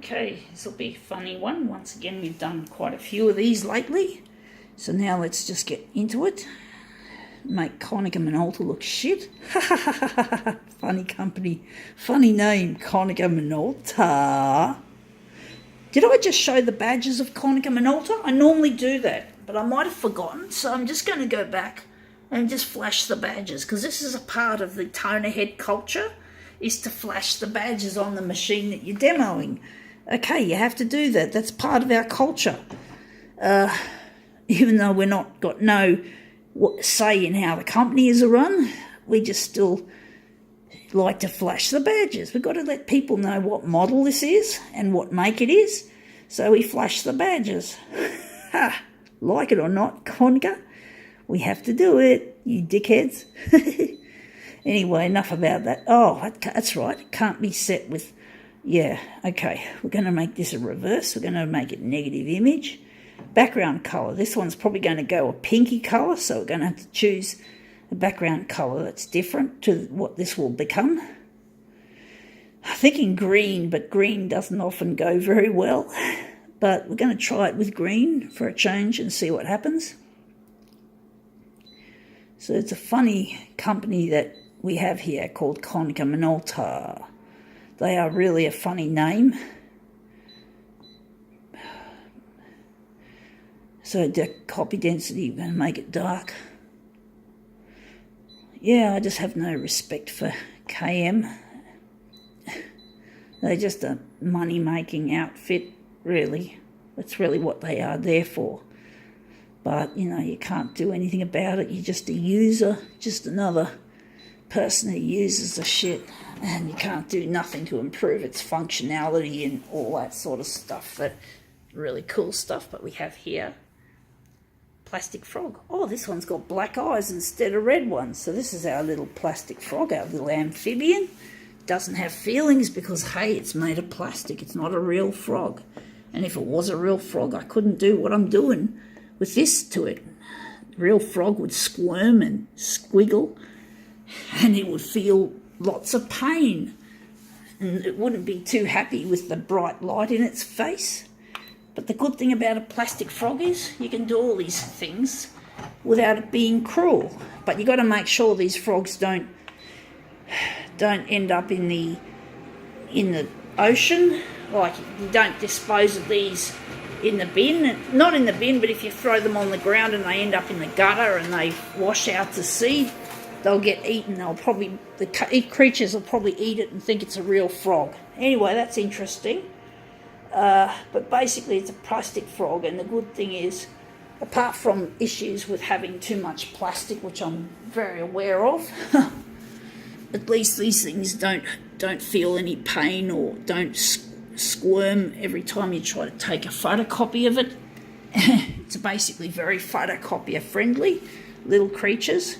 Okay, this will be a funny one. Once again, we've done quite a few of these lately. So now let's just get into it. Make Konica Minolta look shit. Funny company. Funny name, Konica Minolta. Did I just show the badges of Konica Minolta? I normally do that, but I might have forgotten. So I'm just going to go back and just flash the badges, because this is a part of the toner head culture, is to flash the badges on the machine that you're demoing. Okay, you have to do that. That's part of our culture. Even though we're not got no say in how the company is run, we just still like to flash the badges. We've got to let people know what model this is and what make it is. So we flash the badges. Like it or not, Konica, we have to do it, you dickheads. Anyway, enough about that. Oh, that's right. It can't be set with... Yeah, okay. We're going to make this a reverse. We're going to make it negative image. Background colour. This one's probably going to go a pinky colour, so we're going to have to choose a background colour that's different to what this will become. I'm thinking green, but green doesn't often go very well. But we're going to try it with green for a change and see what happens. So it's a funny company that we have here called Konica Minolta. They are really a funny name. So the copy density, we're going to make it dark. Yeah, I just have no respect for KM. They're just a money-making outfit, really. That's really what they are there for. But, you know, you can't do anything about it. You're just a user, just another person who uses the shit, and you can't do nothing to improve its functionality and all that sort of stuff. That really cool stuff. But we have here plastic frog. Oh, this one's got black eyes instead of red ones. So this is our little plastic frog, our little amphibian. Doesn't have feelings because, hey, it's made of plastic. It's not a real frog. And if it was a real frog, I couldn't do what I'm doing with this to it. The real frog would squirm and squiggle, and it would feel lots of pain, and it wouldn't be too happy with the bright light in its face. But the good thing about a plastic frog is you can do all these things without it being cruel. But you got to make sure these frogs don't end up in the ocean. Like, you don't dispose of these in the bin. Not in the bin, but if you throw them on the ground and they end up in the gutter and they wash out to sea, they'll get eaten. The creatures will probably eat it and think it's a real frog. Anyway, that's interesting. But basically it's a plastic frog, and the good thing is, apart from issues with having too much plastic, which I'm very aware of, at least these things don't feel any pain or don't squirm every time you try to take a photocopy of it. It's basically very photocopier friendly little creatures.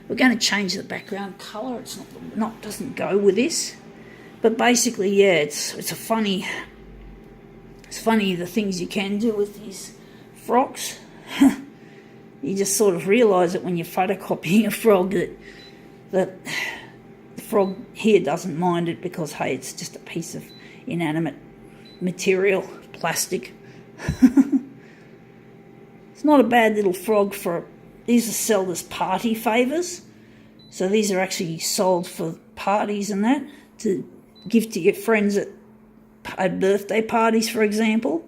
We're going to change the background colour. It's doesn't go with this, but basically, yeah, it's funny the things you can do with these frogs. You just sort of realise it when you're photocopying a frog that the frog here doesn't mind it because, hey, it's just a piece of inanimate material, plastic. It's not a bad little frog for... These are sold as party favours. So these are actually sold for parties and that, to give to your friends at birthday parties, for example.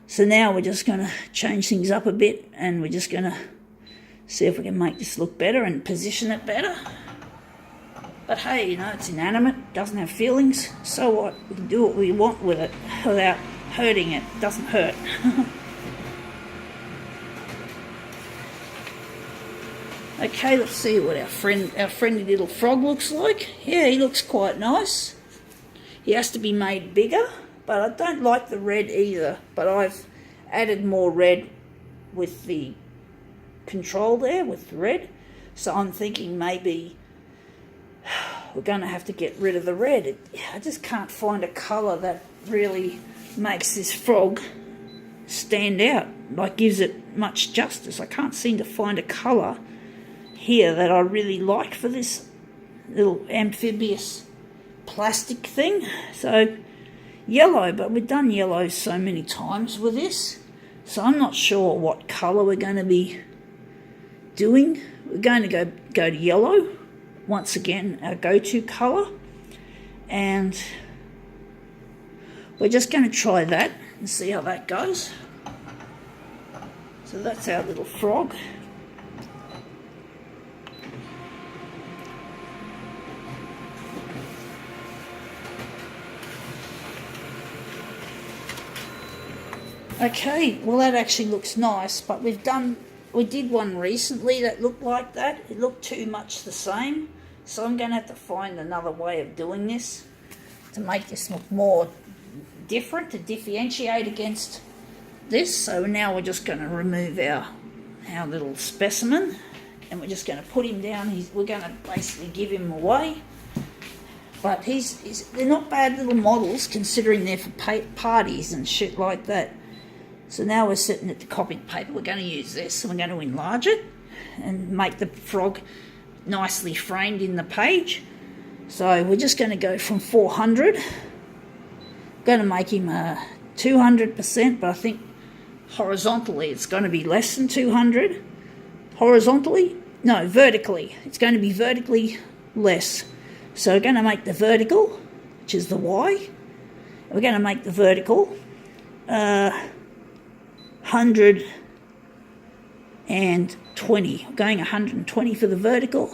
So now we're just going to change things up a bit, and we're just going to see if we can make this look better and position it better. But hey, you know, it's inanimate, doesn't have feelings, so what? We can do what we want with it without hurting it. It doesn't hurt. Okay, let's see what our friendly little frog looks like. Yeah, he looks quite nice. He has to be made bigger, but I don't like the red either. But I've added more red with the control there, with the red. So I'm thinking maybe we're going to have to get rid of the red. I just can't find a colour that really makes this frog stand out, like gives it much justice. I can't seem to find a colour here that I really like for this little amphibious plastic thing. So yellow, but we've done yellow so many times with this, so I'm not sure what colour we're going to be doing. We're going to go to yellow, once again our go-to colour, and we're just going to try that and see how that goes. So that's our little frog. Okay, well that actually looks nice, but we did one recently that looked like that. It looked too much the same, so I'm going to have to find another way of doing this to make this look more different, to differentiate against this. So now we're just going to remove our little specimen, and we're just going to put him down. We're going to basically give him away. But they're not bad little models, considering they're for parties and shit like that. So now we're sitting at the copied paper. We're going to use this, and we're going to enlarge it and make the frog nicely framed in the page. So we're just going to go from 400. Going to make him 200%, but I think horizontally it's going to be less than 200. Horizontally? No, vertically. It's going to be vertically less. So we're going to make the vertical, which is the Y. We're going to make the vertical 120. We're going 120 for the vertical.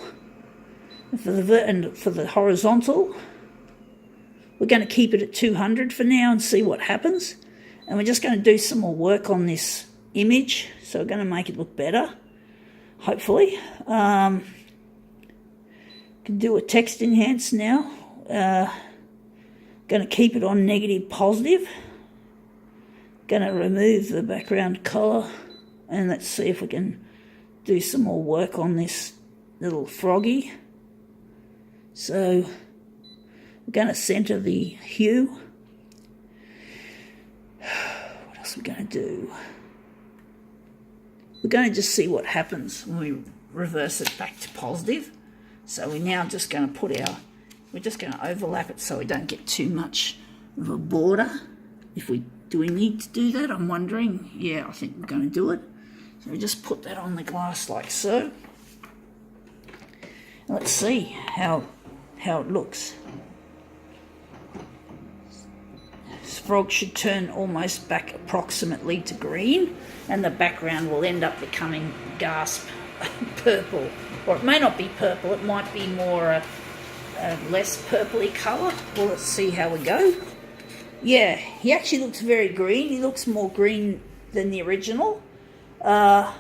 And for the horizontal, we're going to keep it at 200 for now and see what happens. And we're just going to do some more work on this image. So we're going to make it look better, hopefully. Can do a text enhance now. Going to keep it on negative positive. Going to remove the background colour. And let's see if we can do some more work on this little froggy. So we're going to centre the hue. What else are we going to do? We're going to just see what happens when we reverse it back to positive. So we're now just going to we're just going to overlap it so we don't get too much of a border. Do we need to do that? I'm wondering. Yeah, I think we're going to do it. So we just put that on the glass like so. Let's see how it looks. This frog should turn almost back approximately to green, and the background will end up becoming purple. Or it may not be purple, it might be more a less purpley colour. Well, let's see how we go. Yeah, he actually looks very green. He looks more green than the original. I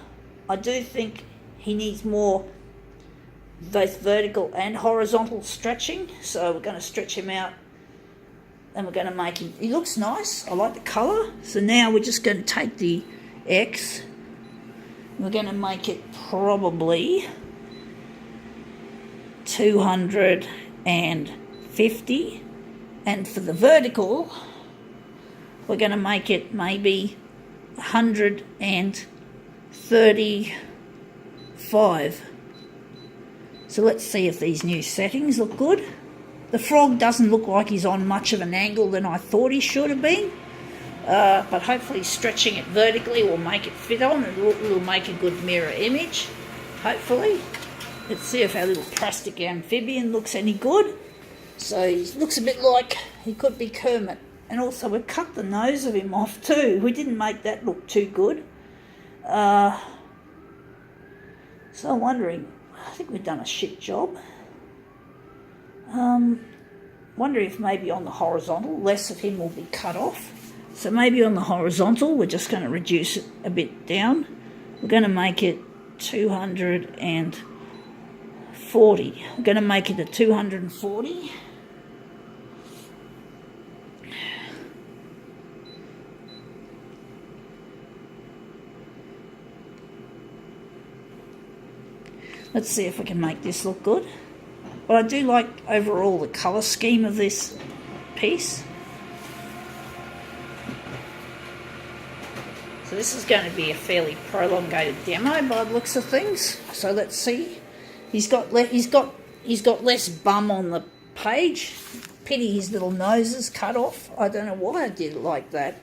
do think he needs more both vertical and horizontal stretching. So we're going to stretch him out and we're going to make him... He looks nice. I like the colour. So now we're just going to take the X. We're going to make it probably 250. And for the vertical, we're going to make it maybe 135. So let's see if these new settings look good. The frog doesn't look like he's on much of an angle than I thought he should have been. But hopefully stretching it vertically will make it fit on. It will make a good mirror image, hopefully. Let's see if our little plastic amphibian looks any good. So he looks a bit like he could be Kermit. And also we've cut the nose of him off too. We didn't make that look too good. So I'm wondering, I think we've done a shit job. Wonder if maybe on the horizontal, less of him will be cut off. So maybe on the horizontal, we're just going to reduce it a bit down. We're going to make it 240. We're going to make it a 240. Let's see if we can make this look good. But I do like overall the colour scheme of this piece. So this is going to be a fairly prolongated demo by the looks of things. So let's see. He's got less bum on the page. pity his little nose is cut off. I don't know why I did it like that.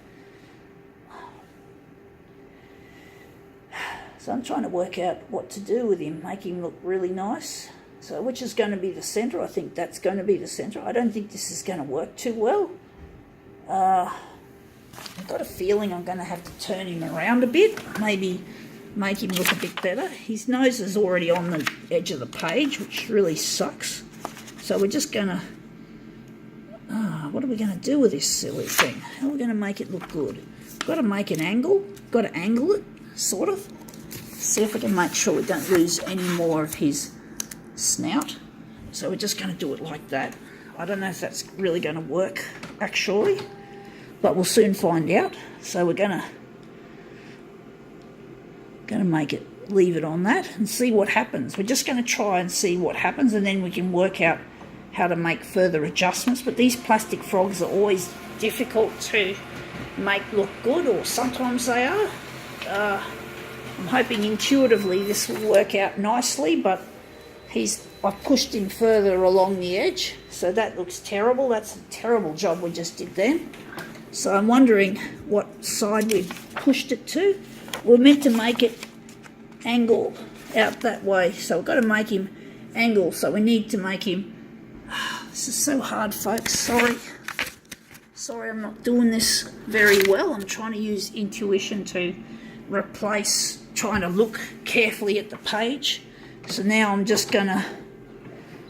So I'm trying to work out what to do with him, make him look really nice. So which is going to be the centre? I think that's going to be the centre. I don't think this is going to work too well. I've got a feeling I'm going to have to turn him around a bit, maybe make him look a bit better. His nose is already on the edge of the page, which really sucks. So we're just going to... what are we going to do with this silly thing? How are we going to make it look good? Got to make an angle. Got to angle it, sort of. See if we can make sure we don't lose any more of his snout. So we're just going to do it like that. I don't know if that's really going to work, actually, but we'll soon find out. So we're going to make it, leave it on that and see what happens. We're just going to try and see what happens, and then we can work out how to make further adjustments. But these plastic frogs are always difficult to make look good, or sometimes they are. I'm hoping intuitively this will work out nicely, but I've pushed him further along the edge, so that looks terrible. That's a terrible job we just did then. So I'm wondering what side we've pushed it to. We're meant to make it angle out that way, so we've got to make him angle, so we need to make him... This is so hard, folks. Sorry I'm not doing this very well. I'm trying to use intuition to replace trying to look carefully at the page. So now I'm just going to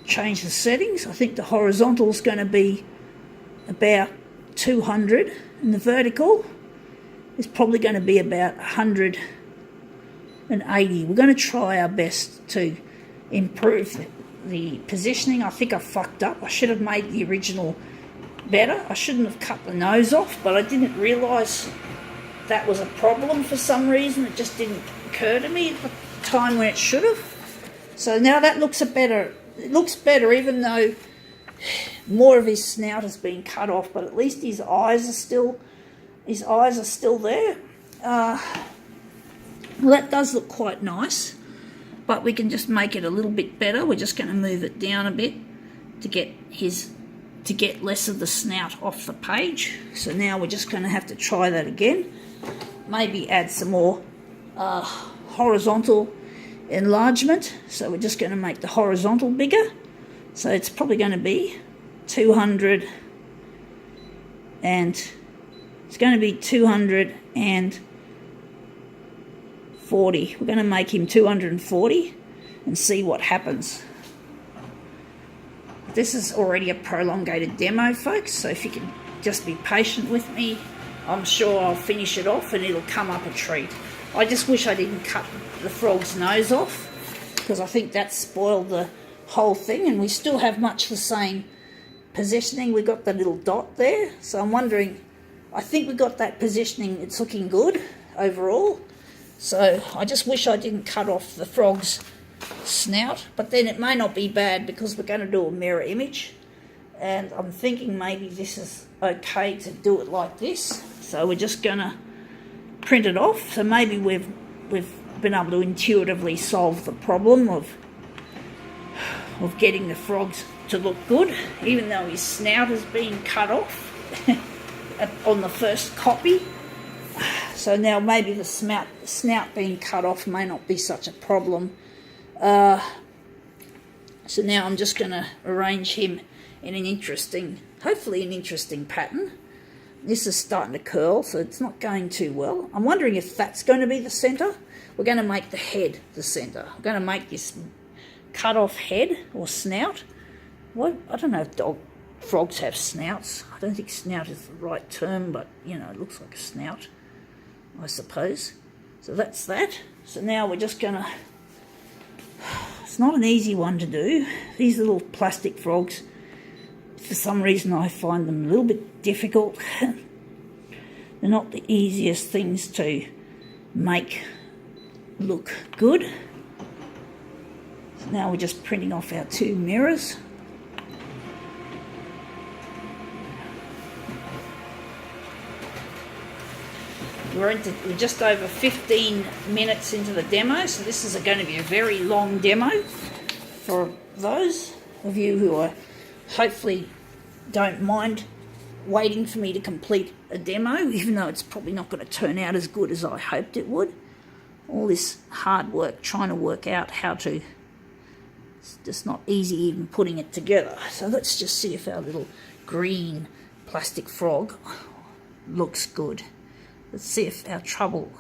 change the settings. I think the horizontal is going to be about 200 and the vertical is probably going to be about 180. We're going to try our best to improve the positioning. I think I fucked up. I should have made the original better. I shouldn't have cut the nose off, but I didn't realise that was a problem for some reason. It just didn't occur to me at the time when it should have. So now that looks better. It looks better, even though more of his snout has been cut off, but at least his eyes are still there. Well, that does look quite nice, but we can just make it a little bit better. We're just going to move it down a bit to get less of the snout off the page. So now we're just going to have to try that again. Maybe add some more horizontal enlargement. So we're just going to make the horizontal bigger. So it's probably going to be 200, and it's going to be 240. We're going to make him 240 and see what happens. This is already a prolongated demo, folks, so if you can just be patient with me, I'm sure I'll finish it off and it'll come up a treat. I just wish I didn't cut the frog's nose off, because I think that spoiled the whole thing, and we still have much the same positioning. We got the little dot there, so I'm wondering, I think we got that positioning. It's looking good overall. So I just wish I didn't cut off the frog's snout, but then it may not be bad because we're going to do a mirror image, and I'm thinking maybe this is okay to do it like this. So we're just going to print it off. So maybe we've been able to intuitively solve the problem of getting the frogs to look good, even though his snout has been cut off on the first copy. So now maybe the snout being cut off may not be such a problem. So now I'm just going to arrange him in an interesting, hopefully an interesting pattern. This is starting to curl, so it's not going too well. I'm wondering if that's going to be the centre. We're going to make the head the centre. We're going to make this cut off head or snout. What? I don't know if frogs have snouts. I don't think snout is the right term, but you know, it looks like a snout, I suppose. So that's that. So now we're just going to... It's not an easy one to do. These little plastic frogs, for some reason I find them a little bit difficult. They're not the easiest things to make look good. So now we're just printing off our two mirrors. We're just over 15 minutes into the demo, so this is going to be a very long demo for those of you who are hopefully don't mind waiting for me to complete a demo, even though it's probably not going to turn out as good as I hoped it would. All this hard work trying to work out how to, it's just not easy even putting it together. So let's just see if our little green plastic frog looks good. Let's see if the trouble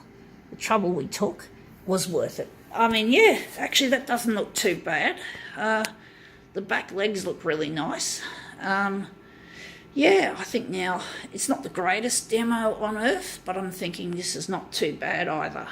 we took was worth it. I mean, yeah, actually that doesn't look too bad. The back legs look really nice. Yeah, I think now it's not the greatest demo on earth, but I'm thinking this is not too bad either.